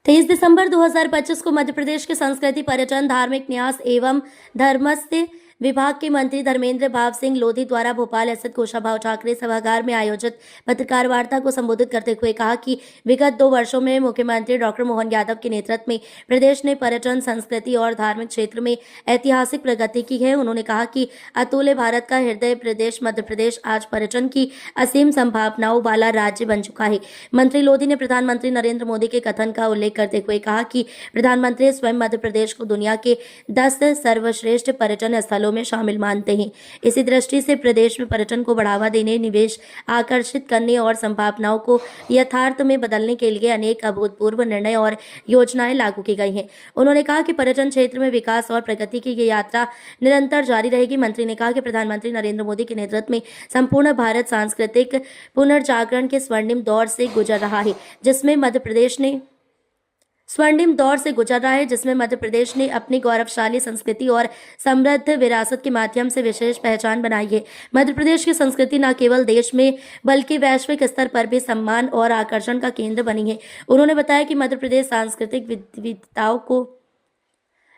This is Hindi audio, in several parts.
23 दिसंबर 2025 को मध्य प्रदेश के संस्कृति, पर्यटन, धार्मिक न्यास एवं धर्मस्थ विभाग के मंत्री धर्मेंद्र भाव सिंह लोधी द्वारा भोपाल स्थित कुशाभाऊ ठाकरे सभागार में आयोजित पत्रकार वार्ता को संबोधित करते हुए कहा कि विगत 2 वर्षों में मुख्यमंत्री डॉक्टर मोहन यादव के नेतृत्व में प्रदेश ने पर्यटन, संस्कृति और धार्मिक क्षेत्र में ऐतिहासिक प्रगति की है। उन्होंने कहा कि अतुल्य भारत का हृदय प्रदेश मध्य प्रदेश आज पर्यटन की असीम संभावनाओं वाला राज्य बन चुका है। मंत्री लोधी ने प्रधानमंत्री नरेंद्र मोदी के कथन का उल्लेख करते हुए कहा कि प्रधानमंत्री स्वयं मध्य प्रदेश को दुनिया के 10 सर्वश्रेष्ठ पर्यटन स्थलों में शामिल मानते हैं। इसी दृष्टि से प्रदेश में पर्यटन को बढ़ावा देने, निवेश आकर्षित करने और संभावनाओं को यथार्थ में बदलने के लिए अनेक अभूतपूर्व निर्णय और योजनाएं लागू की गई हैं। उन्होंने कहा कि पर्यटन क्षेत्र में विकास और प्रगति की ये यात्रा निरंतर जारी रहेगी। मंत्री ने कहा कि प्रधानमंत्री नरेंद्र मोदी के नेतृत्व में संपूर्ण भारत सांस्कृतिक पुनर्जागरण के स्वर्णिम दौर से गुजर रहा है, जिसमें मध्य प्रदेश ने अपनी गौरवशाली संस्कृति और समृद्ध विरासत के माध्यम से विशेष पहचान बनाई है। मध्य प्रदेश की संस्कृति न केवल देश में बल्कि वैश्विक स्तर पर भी सम्मान और आकर्षण का केंद्र बनी है। उन्होंने बताया कि मध्य प्रदेश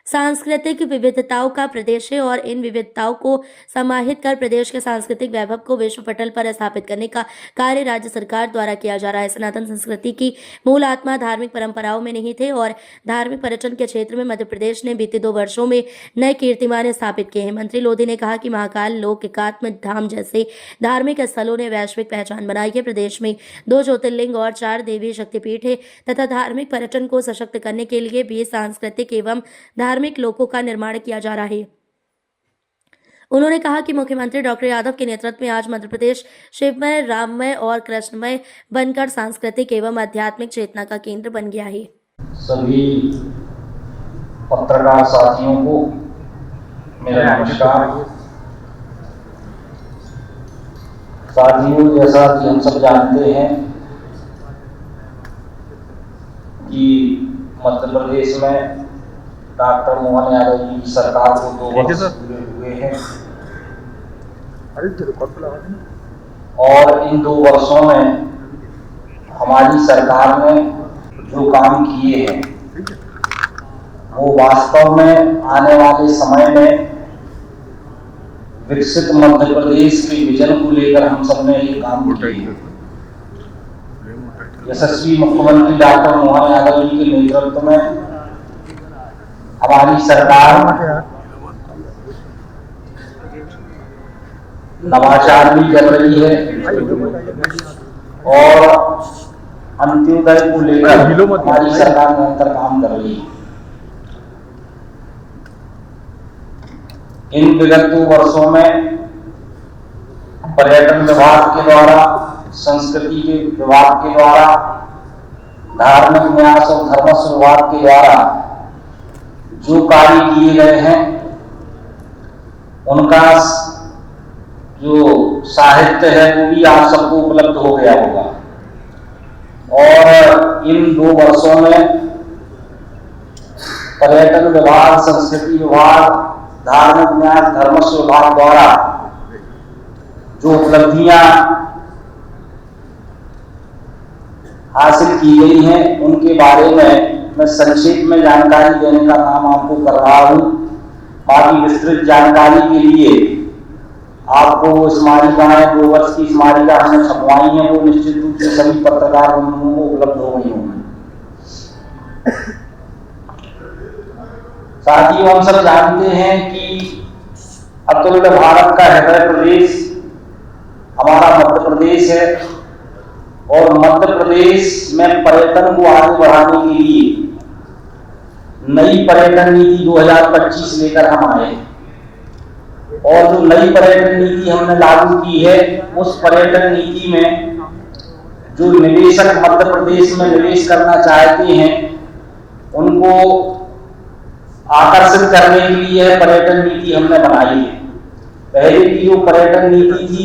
सांस्कृतिक विविधताओं का प्रदेश है और इन विविधताओं को समाहित कर प्रदेश के सांस्कृतिक वैभव को विश्व पटल पर स्थापित करने का कार्य राज्य सरकार द्वारा किया जा रहा है। सनातन संस्कृति की मूल आत्मा धार्मिक परंपराओं में नहीं थे और धार्मिक पर्यटन के क्षेत्र में मध्य प्रदेश ने बीते 2 वर्षों में नए कीर्तिमान स्थापित किए हैं। मंत्री लोधी ने कहा कि महाकाल, लोक एकात्म धाम जैसे धार्मिक स्थलों ने वैश्विक पहचान बनाई है। प्रदेश में 2 ज्योतिर्लिंग और 4 देवी शक्तिपीठ है तथा धार्मिक पर्यटन को सशक्त करने के लिए भी सांस्कृतिक एवं धार्मिक लोकों का निर्माण किया जा रहा है। उन्होंने कहा कि मुख्यमंत्री डॉक्टर यादव के नेतृत्व में आज मध्य प्रदेश शिवमय, राममय और कृष्णमय बनकर सांस्कृतिक एवं आध्यात्मिक चेतना का केंद्र बन गया है। सभी पत्रकार साथियों को मेरा नमस्कार। साथियों, जैसा कि हम सब जानते हैं कि मध्य प्रदेश में डॉक्टर मोहन यादव जी की सरकार को 2 वर्ष पूरे हुए हैं और इन 2 वर्षों में हमारी सरकार ने जो काम किए हैं वो वास्तव में आने वाले समय में विकसित मध्य प्रदेश के विजन को लेकर हम सब ने ये काम किए। यशस्वी मुख्यमंत्री डॉक्टर मोहन यादव जी के नेतृत्व में हमारी सरकार नवाचार भी कर रही है और अंत्योदय को लेकर हमारी सरकार निरंतर काम कर रही है। इन विगत 2 वर्षों में पर्यटन विभाग के द्वारा, संस्कृति के विभाग के द्वारा, धार्मिक न्यास और धर्मस्व विभाग के द्वारा जो कार्य किए गए हैं उनका जो साहित्य है वो भी आप सबको उपलब्ध हो गया होगा। और इन 2 वर्षों में पर्यटन विभाग, संस्कृति विभाग, धार्मिक न्यास, धर्मस्व विभाग द्वारा जो उपलब्धियां हासिल की गई हैं उनके बारे में मैं संक्षेप में जानकारी देने का काम आपको कर रहा हूं। बाकी विस्तृत जानकारी के लिए आपको स्मारिकाएं, 2 वर्ष की स्मारिका हमने छपवाई है, वो निश्चित रूप से सभी पत्रकार बंधुओं को उपलब्ध हो गई होंगी। साथियों, हम सब जानते हैं कि अतुल्य भारत का हृदय प्रदेश हमारा मध्य प्रदेश है और मध्य प्रदेश में पर्यटन को आगे बढ़ाने के लिए नई पर्यटन नीति 2025 लेकर हम आए और जो नई पर्यटन नीति हमने लागू की है उस पर्यटन नीति में जो निवेशक मध्य प्रदेश में निवेश करना चाहते हैं उनको आकर्षित करने के लिए पर्यटन नीति हमने बनाई है। पहले की जो पर्यटन नीति थी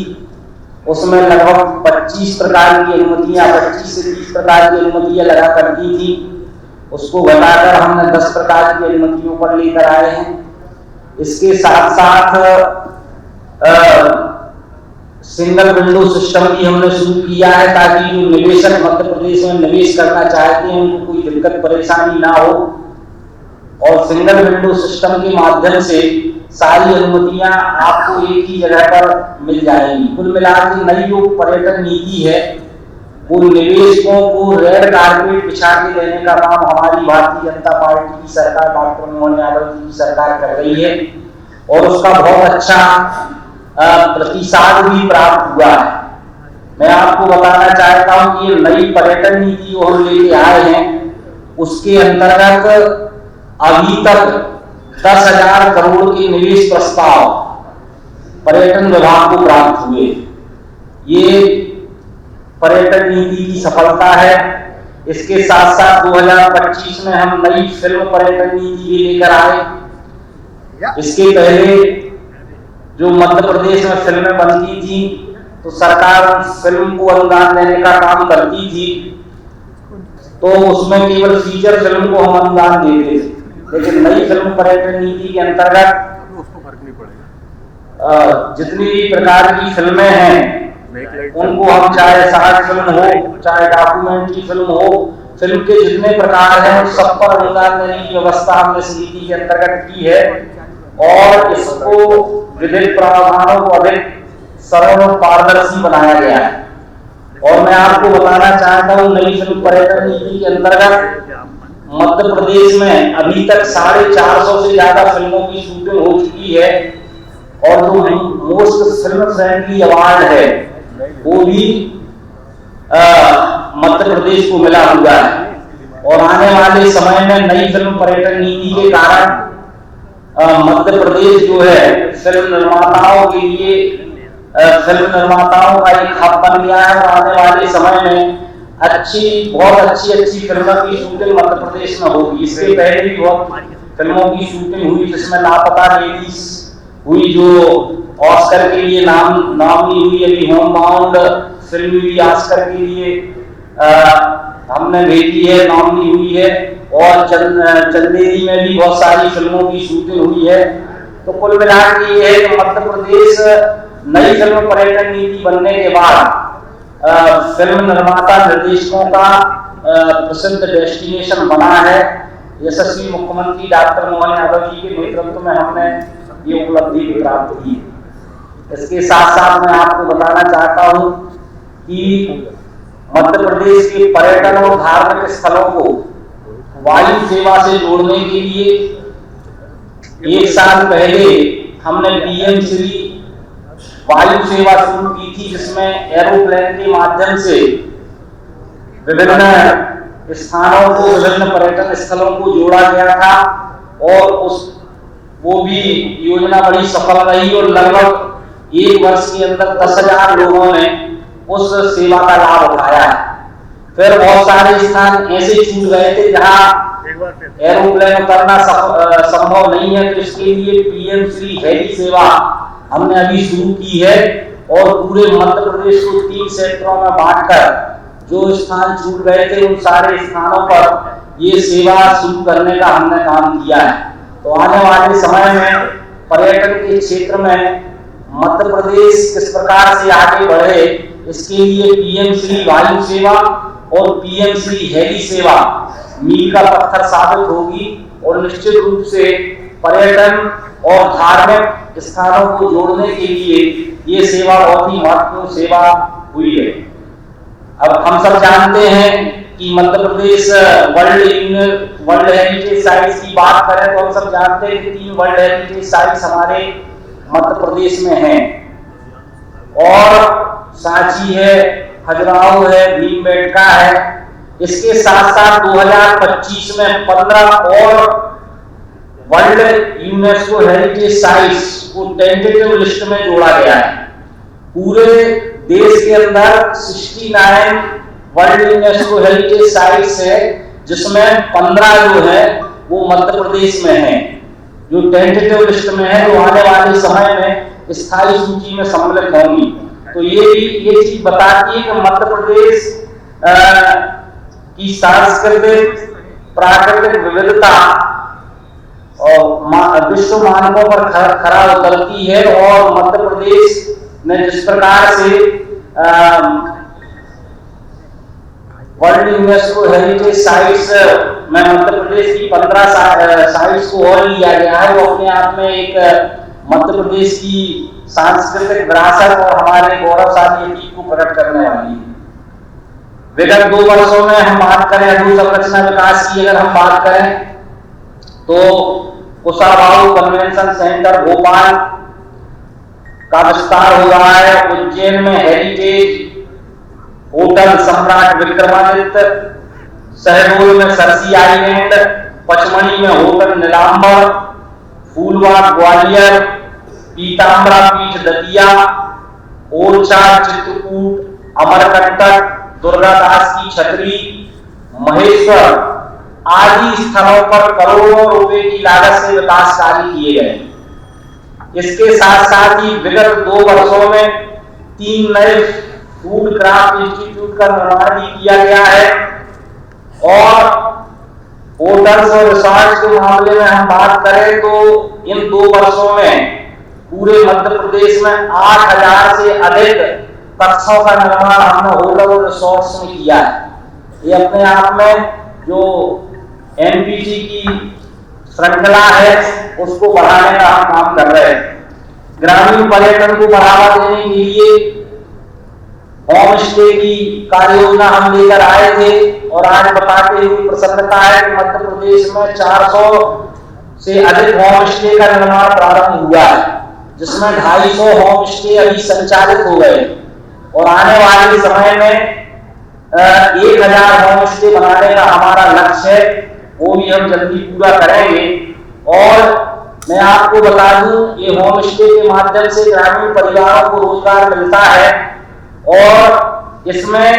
उसमें लगभग 25 प्रकार की अनुमतियां, 25 से 30 प्रकार की अनुमतियां लगा करती थी। उसको घटाकर हमने 10 प्रकार की अनुमतियों पर लेकर आए हैं। इसके साथ साथ सिंगल विंडो सिस्टम भी हमने शुरू किया है, ताकि जो निवेशक मध्य प्रदेश में निवेश करना चाहते हैं उनको कोई दिक्कत परेशानी ना हो। और सिंगल विंडो सिस्टम के माध्यम से सारी अनुमतियां आपको एक ही जगह पर मिल जाएंगी। कुल मिलाकर नई जो पर्यटन नीति है वो निवेशकों को रेड कारपेट बिछा के देने का काम हमारी भारतीय जनता पार्टी की सरकार, डॉक्टर मोहन यादव जी की सरकार कर रही है और उसका बहुत अच्छा प्रतिसाद भी प्राप्त हुआ है। मैं आपको बताना चाहता हूं कि ये नई पर्यटन नीति जो हम लेके आए हैं उसके अंतर्गत अभी तक 10,000 करोड़ के निवेश प्रस्ताव पर्यटन विभाग को प्राप्त हुए। ये पर्यटन नीति की सफलता है। इसके साथ साथ 2025 में हम नई फिल्म पर्यटन नीति भी लेकर आए। इसके पहले जो मध्य प्रदेश में फिल्में बनती थी तो सरकार फिल्म को अनुदान देने का काम करती थी, तो उसमें केवल फीचर फिल्म को हम अनुदान देते थे। लेकिन नई फिल्म पर्यटन नीति के अंतर्गत जितनी भी प्रकार की फिल्में हैं उनको हम, चाहे शॉर्ट फिल्म हो, चाहे डॉक्यूमेंट्री फिल्म हो, फिल्म के जितने प्रकार हैं उन सब पर अनुदान देने की व्यवस्था हमने इस नीति के अंतर्गत की है और इसको विधिक प्रावधानों को अधिक सरल और पारदर्शी बनाया गया है। और मैं आपको बताना चाहता हूँ नई फिल्म पर्यटन नीति के अंतर्गत मध्य प्रदेश में अभी तक 450 से ज्यादा फिल्मों की शूटिंग हो चुकी है और जो मोस्ट फिल्म फ्रेंडली अवार्ड है वो भी मध्य प्रदेश को मिला हुआ है। और आने वाले समय में नई फिल्म पर्यटन नीति के कारण मध्य प्रदेश जो है फिल्म निर्माताओं के लिए फिल्म निर्माताओं का एक हब बन गया है और आने वाले समय में बहुत अच्छी फिल्मों की शूटिंग मध्य प्रदेश में होगी। इसके पहले भी बहुत फिल्मों की शूटिंग हुई जिसमें लापता लेडीज हुई जो ऑस्कर के लिए नामी हुई, अभी होम बाउंड फिल्म भी ऑस्कर के लिए हमने भेजी है, नामी हुई है और चंदेरी में भी बहुत सारी फिल्मों की शूटिंग हुई है। तो कुल मिलाकर ये है कि मध्य प्रदेश नई फिल्म पर्यटन नीति बनने के बाद फिल्म निर्माता निर्देशकों का प्रसिद्ध डेस्टिनेशन बना है। यशस्वी मुख्यमंत्री डॉक्टर मोहन यादव जी के नेतृत्व में हमने ये उपलब्धि प्राप्त की। इसके साथ साथ मैं आपको बताना चाहता हूं कि मध्य प्रदेश के पर्यटन और धार्मिक स्थलों को वायु सेवा से जोड़ने के लिए 1 साल पहले हमने पीएम श्री वायु सेवा शुरू की थी, जिसमें एरोप्लेन के माध्यम से विभिन्न स्थानों को, विभिन्न पर्यटन स्थलों को जोड़ा गया था और वो भी योजना बड़ी सफल रही और लगभग 1 वर्ष के अंदर 10,000 लोगों ने उस सेवा का लाभ उठाया है। फिर बहुत सारे स्थान ऐसे छूट गए थे जहां एरोप्लेन उतरना संभव नहीं है, तो इसके लिए पीएम श्री हेली सेवा हमने अभी शुरू की है और पूरे मध्य प्रदेश को 3 सेक्टरों में बांटकर जो स्थान छूट गए थे उन सारे स्थानों पर ये सेवा शुरू करने का हमने काम किया है। तो आने वाले समय में पर्यटन के क्षेत्र में मध्य प्रदेश किस प्रकार से आगे बढ़े, इसके लिए पीएम श्री वायु सेवा और पीएम श्री हेली सेवा मील का पत्थर साबित होगी और निश्चित रूप से पर्यटन और धार्मिक स्थानों को जोड़ने के लिए ये सेवा बहुत ही महत्वपूर्ण सेवा हुई है। अब हम सब जानते हैं कि Madhya Pradesh world heritage sites की बात करें तो हम सब जानते हैं कि 3 वर्ल्ड हेरिटेज साइट्स हमारे मध्य प्रदेश में हैं और सांची है, खजुराहो है, भीमबेटका है। इसके साथ साथ 2025 में 15 और वर्ल्ड यूनेस्को हेरिटेज साइट्स को टेंटेटिव लिस्ट में जोड़ा गया है। पूरे देश के अंदर 69 वर्ल्ड यूनेस्को हेरिटेज साइट्स है, जिसमें 15 जो है वो मध्य प्रदेश में है, जो टेंटेटिव लिस्ट में है, जो आने वाले समय में स्थायी सूची में सम्मिलित होंगी। तो ये चीज बताती है कि मध्य प्रदेश की सांस्कृतिक प्राकृतिक विविधता और विश्व मानकों पर खरा उतरती है और मध्य प्रदेश ने जिस प्रकार से वर्ल्ड यूनेस्को हेरिटेज साइट्स में मध्य प्रदेश की 15 साइट्स को और लिया गया है, वो अपने आप में एक मध्य प्रदेश की सांस्कृतिक विरासत और हमारे गौरवशाली अतीत को प्रकट करने वाली है। विगत 2 वर्षों में हम बात करें अधोसंरचना विकास की, अगर हम बात करें तो कुशाभाऊ कन्वेंशन सेंटर भोपाल का विस्तार हो रहा है। उज्जैन में हेरिटेज होटल सम्राट विक्रमादित्य, शहडोल में सरसी आइलैंड, पचमढ़ी में होटल नीलांबर, फूलबाग ग्वालियर, पीताम्बरा पीठ दतिया, ओरछा चित्रकूट, अमरकंटक, दुर्गादास की छतरी, महेश्वर आदि स्थलों पर करोड़ों रुपए की लागत से विकास कार्य किए गए। इसके साथ साथ ही विगत 2 वर्षों में 3 नए फूड क्राफ्ट इंस्टीट्यूट का निर्माण भी किया गया है। और होटल्स और रिसोर्ट्स के मामले में हम बात करें तो इन 2 वर्षों में पूरे मध्य प्रदेश में 8000 से अधिक कक्षों का निर्माण हमने होटल और रिसोर्ट्स में किया है। ये अपने आप में जो एनपीटी की श्रृंखला है उसको बढ़ाने का हम काम कर रहे हैं। ग्रामीण पर्यटन को बढ़ावा देने के लिए होम स्टे की कार्य योजना हम लेकर आए थे और आज बताते हुए प्रसन्नता है कि मध्य प्रदेश में 400 से अधिक होम स्टे का निर्माण प्रारंभ हुआ है, जिसमें 250 होम स्टे अभी संचालित हो गए और आने वाले समय में 1000 होम स्टे बनाने का हमारा लक्ष्य है, वो भी हम जल्दी पूरा करेंगे। और मैं आपको बता दूं, ये होम स्टे के माध्यम से ग्रामीण परिवारों को रोजगार मिलता है और इसमें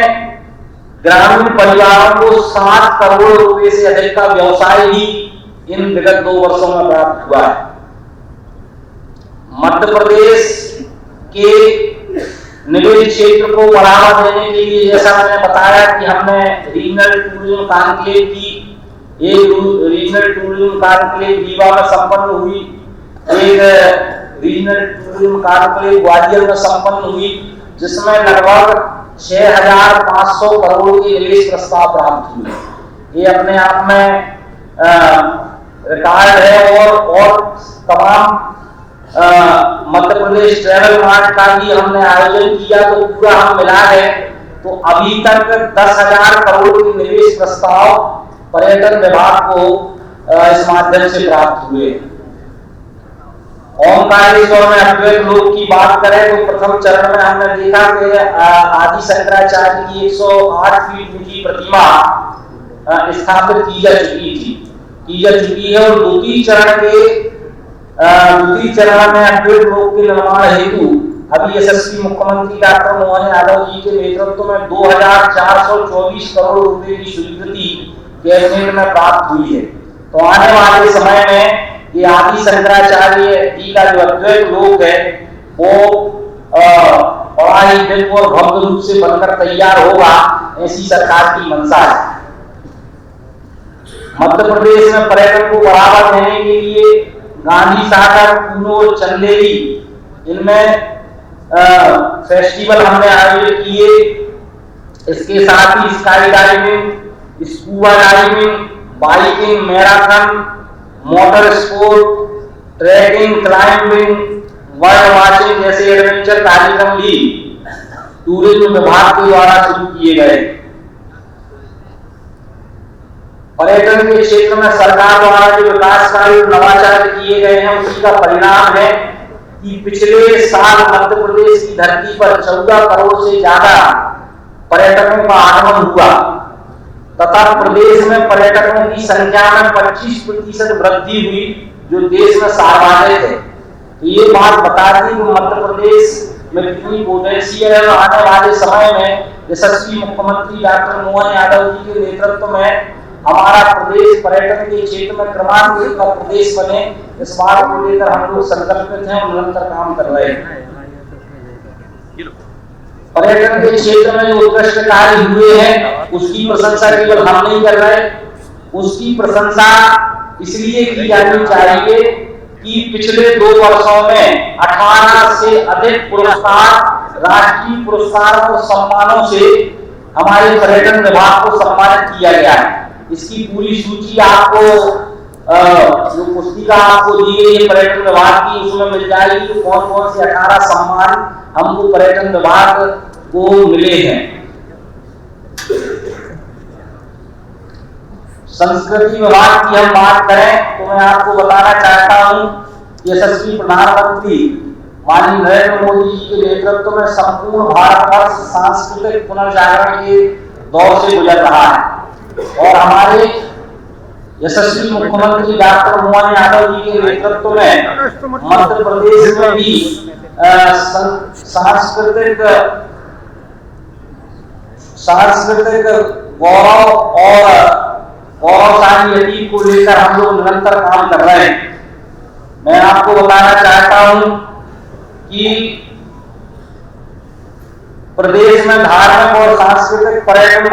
ग्रामीण परिवारों को 7 करोड़ रुपए से अधिक का व्यवसाय भी इन विगत 2 वर्षों में प्राप्त हुआ है। मध्य प्रदेश के निवेश क्षेत्र को बढ़ावा देने के लिए जैसा मैंने बताया कि हमने रीजनल टूरिज्म कॉन्क्लेव की एक रीजनल टूरिज्म कॉन्क्लेव रीवा में संपन्न हुई, एक रीजनल टूरिज्म कॉन्क्लेव ग्वालियर में संपन्न हुई, जिसमें लगभग 6500 करोड़ के निवेश प्रस्ताव प्राप्त हुए। ये अपने आप में रिकॉर्ड है। और तमाम मध्य प्रदेश ट्रेवल मार्ट का भी हमने आयोजन किया, तो पूरा हम मिला है तो अभी तक 10,000 करोड़ के निवेश प्रस्ताव पर्यटन विभाग को इस माध्यम से प्राप्त हुए। ओमकारेश्वर में अद्वैत लोक की बात करें तो प्रथम चरण में हमने देखा कि आदि शंकराचार्य की 108 फीट ऊंची प्रतिमा स्थापित की जा चुकी है और द्वितीय चरण में अद्वैत लोक के निर्माण हेतु अभी यशस्वी मुख्यमंत्री डॉक्टर मोहन यादव जी के नेतृत्व में 2424 करोड़ रुपए की स्वीकृति कैबिनेट में प्राप्त हुई है। तो आने वाले समय में ये आदि शंकराचार्य जी का जो अद्वैत लोक है वो बड़ा ही दिव्य और भव्य रूप से बनकर तैयार होगा, ऐसी सरकार की मंशा है। मध्य प्रदेश में पर्यटन को बढ़ावा देने के लिए गांधी सागर, कूनो, चंदेरी इनमें फेस्टिवल हमने आयोजित किए। इसके साथ ही sky diving, scuba diving, biking, marathon, motor sport, trekking, climbing, bird watching जैसे एडवेंचर कार्यक्रम भी टूरिज्म विभाग के द्वारा शुरू किए गए। पर्यटन के क्षेत्र में सरकार द्वारा जो विकास कार्य नवाचार किए गए हैं उसी का परिणाम है कि पिछले साल मध्य प्रदेश की धरती पर 14 करोड़ से ज्यादा पर्यटकों का आगमन हुआ तथा प्रदेश में पर्यटकों की संख्या में 25% वृद्धि हुई, जो देश में सर्वाधिक है। तो ये बात बताती है कि मध्य प्रदेश में कितनी पोटेंशियल है। आने वाले समय में यशस्वी मुख्यमंत्री डॉक्टर मोहन यादव जी के नेतृत्व में हमारा प्रदेश पर्यटन के क्षेत्र में क्रमांकित का प्रदेश बने, इस बात को लेकर हम लोग संकल्पित हैं और निरंतर काम कर रहे हैं। पर्यटन के क्षेत्र में जो उत्कृष्ट कार्य हुए हैं उसकी प्रशंसा केवल हम नहीं कर रहे, उसकी प्रशंसा इसलिए की जानी चाहिए कि पिछले 2 वर्षों में 18 से अधिक पुरस्कार, राष्ट्रीय पुरस्कार और सम्मानों से हमारे पर्यटन विभाग को सम्मानित किया गया है। इसकी पूरी सूची आपको जो पुस्तिका आपको दी गई है पर्यटन विभाग की, उसमें मिल जाएगी कि कौन कौन से 18 सम्मान हमको पर्यटन विभाग को मिले हैं। संस्कृति विभाग की हम बात करें तो मैं आपको बताना चाहता हूं कि यशस्वी प्रधानमंत्री माननीय नरेंद्र मोदी जी के नेतृत्व में संपूर्ण भारतवर्ष सांस्कृतिक पुनर्जागरण के दौर से गुजर रहा है और हमारे यशस्वी मुख्यमंत्री डॉक्टर मोहन यादव जी के नेतृत्व में मध्य प्रदेश में भी सांस्कृतिक गौरव और गौरवशाली अतीत को लेकर हम लोग निरंतर काम कर रहे हैं। मैं आपको बताना चाहता हूं कि प्रदेश में धार्मिक और सांस्कृतिक पर्यटन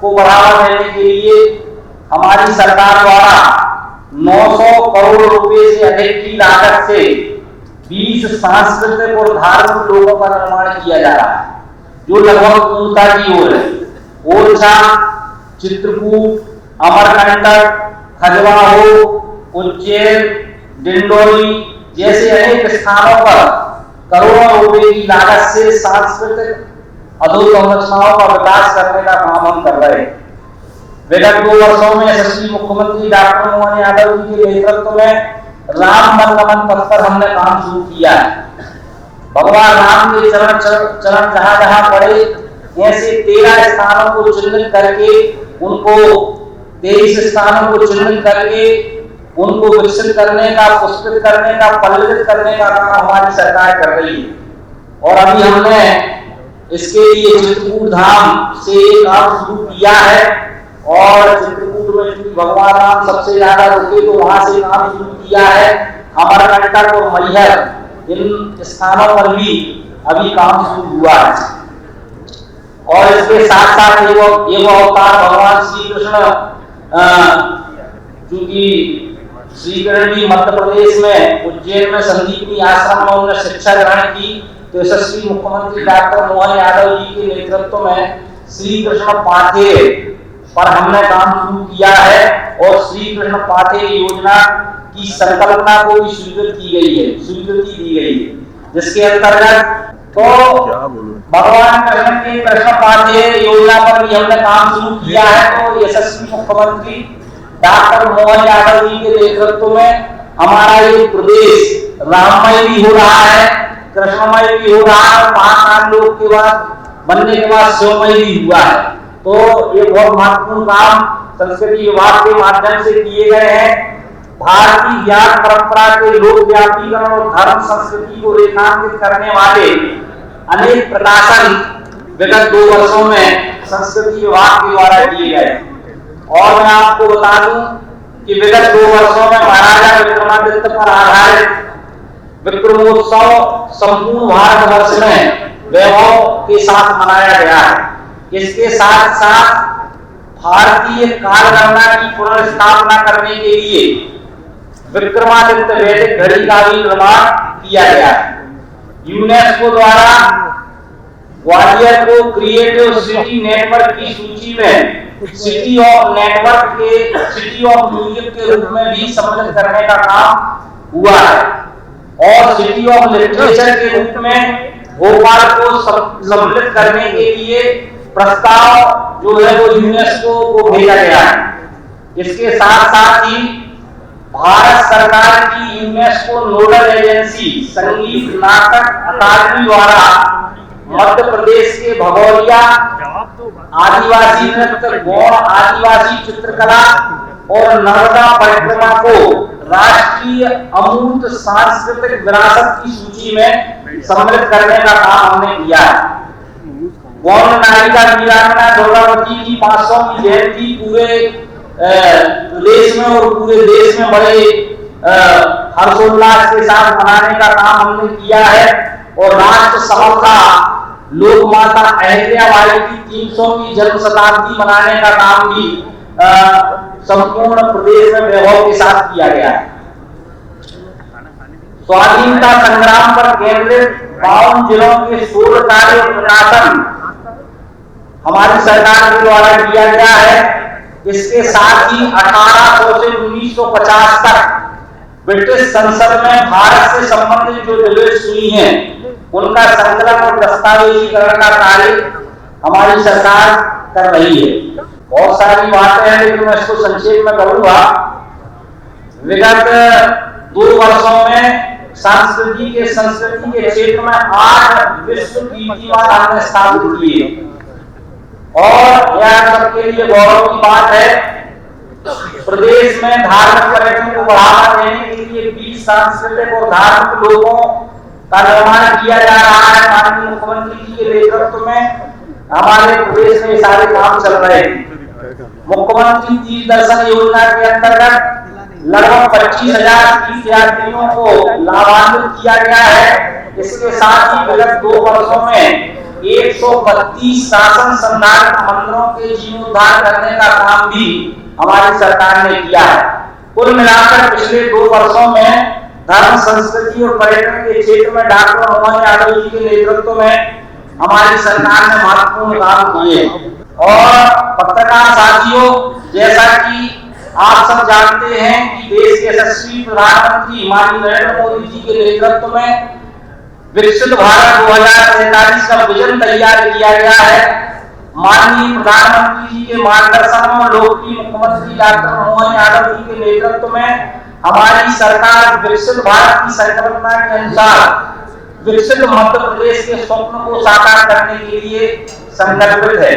को बढ़ावा देने के लिए हमारी सरकार द्वारा 900 करोड़ रुपए से अधिक की लागत से 20 सांस्कृतिक और धार्मिक लोगों का निर्माण किया जा रहा है, जो लगभग पूर्णता की ओर है। ओरछा, चित्रकूट, अमरकंटक, खजुराहो, उज्जैन, डिंडोरी जैसे अनेक स्थानों पर करोड़ों रुपए की लागत से सांस्कृतिक अधोसंरचनाओं का विकास करने का काम हम कर रहे हैं। विगत 2 वर्षों में यशस्वी मुख्यमंत्री डॉक्टर मोहन यादव जी के नेतृत्व में राम मनगमन पथ पर हमने काम शुरू किया है। भगवान राम के चरण जहां जहां पड़े ऐसे 13 स्थानों को चिन्हित करके उनको 23 स्थानों को चिन्हित करके उनको विकसित करने का, पुष्पित करने का, पल्लवित करने का काम हमारी सरकार कर रही है। और अभी हमने इसके लिए चित्रकूट धाम से काम शुरू किया है और चित्रकूट में चूंकि भगवान राम सबसे ज्यादा रुके तो वहां से काम शुरू किया है। अमरकंटक और मैहर इन स्थानों पर भी अभी काम शुरू हुआ है। और इसके साथ साथ एवं अवतार भगवान श्री कृष्ण, चूंकि श्री कृष्ण जी मध्य प्रदेश में उज्जैन में संदीपनी आश्रम में उन्होंने शिक्षा ग्रहण की, तो यशस्वी मुख्यमंत्री डॉक्टर मोहन यादव जी के नेतृत्व में श्री कृष्ण पाठे पर हमने काम शुरू किया है और श्री कृष्ण पाठे योजना की संकल्पना को भी स्वीकृति दी गई है, जिसके अंतर्गत तो भगवान कृष्ण के कृष्ण पाठे योजना पर भी हमने काम शुरू किया है। तो यशस्वी मुख्यमंत्री डॉक्टर मोहन यादव जी के नेतृत्व में हमारा ये प्रदेश राममय भी हो रहा है, कृष्णमय भी हो रहा है, 5 साल लोग के बाद बनने के बाद शिवमय भी हुआ है। तो ये बहुत महत्वपूर्ण काम संस्कृति विभाग के माध्यम से किए गए हैं। भारतीय ज्ञान परंपरा के लोक व्यापीकरण और धर्म संस्कृति को रेखांकित करने वाले अनेक प्रकाशन विगत 2 वर्षों में संस्कृति विभाग के द्वारा किए गए। और मैं आपको बता दूं कि विगत 2 वर्षों में महाराजा विक्रमादित्य पर आधारित विक्रमोत्सव संपूर्ण भारतवर्ष में वैभव के साथ मनाया गया है। इसके साथ साथ भारतीय कालगणना की पुनर्स्थापना करने के लिए विक्रमादित्य वैदिक घड़ी का भी निर्माण किया गया है। यूनेस्को द्वारा ग्वालियर को क्रिएटिव सिटी नेटवर्क की सूची में सिटी ऑफ म्यूजिक के रूप में भी सम्मिलित करने का काम हुआ है और सिटी ऑफ लिटरेचर के रूप में भोपाल को सम्मिलित करने के लिए प्रस्ताव जो है वो यूनेस्को को भेजा गया है। इसके साथ साथ ही भारत सरकार की यूनेस्को नोडल एजेंसी संगीत नाटक अकादमी द्वारा मध्य प्रदेश के भगोरिया, आदिवासी नृत्य, गौड़ आदिवासी चित्रकला और नर्मदा परिक्रमा को राष्ट्रीय अमूर्त सांस्कृतिक विरासत की सूची में सम्मिलित करने का काम हमने किया है। गौड़ नायिका वीरांगना दुर्गावती की 500वीं जयंती पूरे प्रदेश में और पूरे देश में बड़े हर्षोल्लास के साथ मनाने का काम हमने किया है और राष्ट्र समता लोक माता अहिल्याबाई की 300वीं जन्म शताब्दी मनाने का काम भी संपूर्ण प्रदेश में वैभव के साथ किया गया है। स्वाधीनता संग्राम पर केंद्रित 52 जिलों के शोध कार्य और प्रकाशन हमारी सरकार के द्वारा किया गया है। इसके साथ ही 1800 से 1950 तक ब्रिटिश संसद में भारत से संबंधित जो डिबेट्स हुई हैं उनका संकलन और दस्तावेजीकरण का कार्य हमारी सरकार कर रही है। बहुत सारी बातें हैं लेकिन मैं इसको संक्षेप में करूंगा। विगत 2 वर्षों में संस्कृति के क्षेत्र में 8 विश्व कीर्तिमान हमने स्थापित किए और यह सबके लिए गौरव की बात है। प्रदेश में धार्मिक पर्यटन को बढ़ावा देने के लिए 20 सांस्कृतिक और धार्मिक लोगों का निर्माण किया जा रहा है। माननीय मुख्यमंत्री जी के नेतृत्व में हमारे प्रदेश में सारे काम चल रहे हैं। मुख्यमंत्री तीर्थ दर्शन योजना के अंतर्गत लगभग 25,000 तीर्थयात्रियों को लाभान्वित किया गया है। इसके साथ ही विगत 2 वर्षों में 132 शासन संधारित मंदिरों के जीर्णोद्धार करने का काम भी हमारी सरकार ने किया है। कुल मिलाकर पिछले 2 वर्षों में धर्म, संस्कृति और पर्यटन के क्षेत्र में डॉक्टर मोहन यादव जी के नेतृत्व में हमारी सरकार ने महत्वपूर्ण काम किए। और पत्रकार साथियों, जैसा कि आप सब जानते हैं कि देश के यशस्वी प्रधानमंत्री माननीय नरेंद्र मोदी जी के नेतृत्व में विकसित भारत 2047 का विजन तैयार किया गया है। माननीय प्रधानमंत्री जी के मार्गदर्शन में लोकप्रिय मुख्यमंत्री डॉक्टर मोहन यादव जी के नेतृत्व में हमारी सरकार विकसित भारत की संकल्पना के अनुसार विकसित मध्य प्रदेश के स्वप्न को साकार करने के लिए संकल्पित है।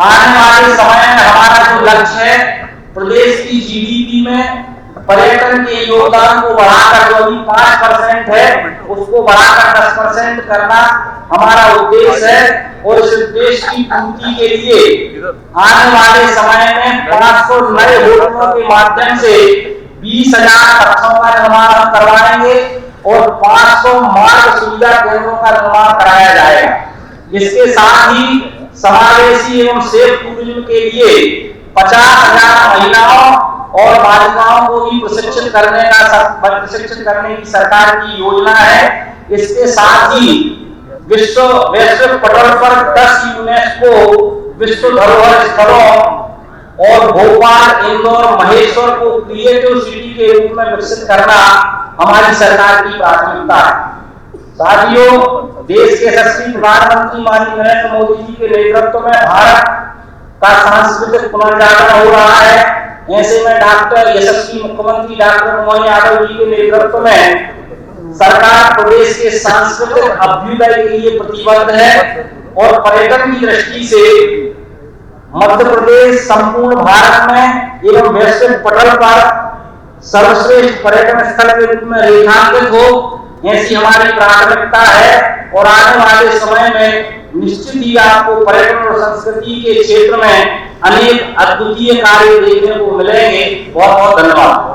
आने वाले समय में हमारा जो लक्ष्य है, प्रदेश की जीडीपी में पर्यटन के योगदान को बढ़ाकर जो अभी 5% है उसको बढ़ाकर 10% करना हमारा उद्देश्य है। और इस उद्देश्य की पूर्ति के लिए आने वाले समय में 500 नए होटलों के माध्यम से 20,000 कक्षों का निर्माण करवाएंगे और 500 मार्ग सुविधा केंद्रों का निर्माण कराया जाएगा। इसके साथ ही समावेशी एवं सेफ टूरिज्म के लिए 50,000 महिलाओं और बालिकाओं को भी प्रशिक्षित करने की सरकार की योजना है। इसके साथ ही वैश्विक पटल पर 10 यूनेस्को विश्व धरोहर स्थलों और भोपाल, इंदौर, महेश्वर को क्रिएटिव सिटी के रूप में विकसित करना हमारी सरकार की प्राथमिकता है। साथियों, देश के यशस्वी प्रधानमंत्री माननीय नरेंद्र मोदी जी के नेतृत्व में भारत का सांस्कृतिक पुनर्जागरण हो रहा है। ऐसे में डॉक्टर यशस्वी मुख्यमंत्री डॉक्टर मोहन यादव जी के नेतृत्व में सरकार प्रदेश के सांस्कृतिक अभ्युदय के लिए प्रतिबद्ध है और पर्यटन की दृष्टि से मध्य प्रदेश संपूर्ण भारत में एवं वैश्विक पटल पर सर्वश्रेष्ठ पर्यटन स्थल के रूप में रेखांकित हो, ऐसी हमारी प्राथमिकता है। और आने वाले समय में निश्चित ही आपको पर्यटन और संस्कृति के क्षेत्र में अनेक अद्वितीय कार्य देखने को मिलेंगे। बहुत बहुत धन्यवाद।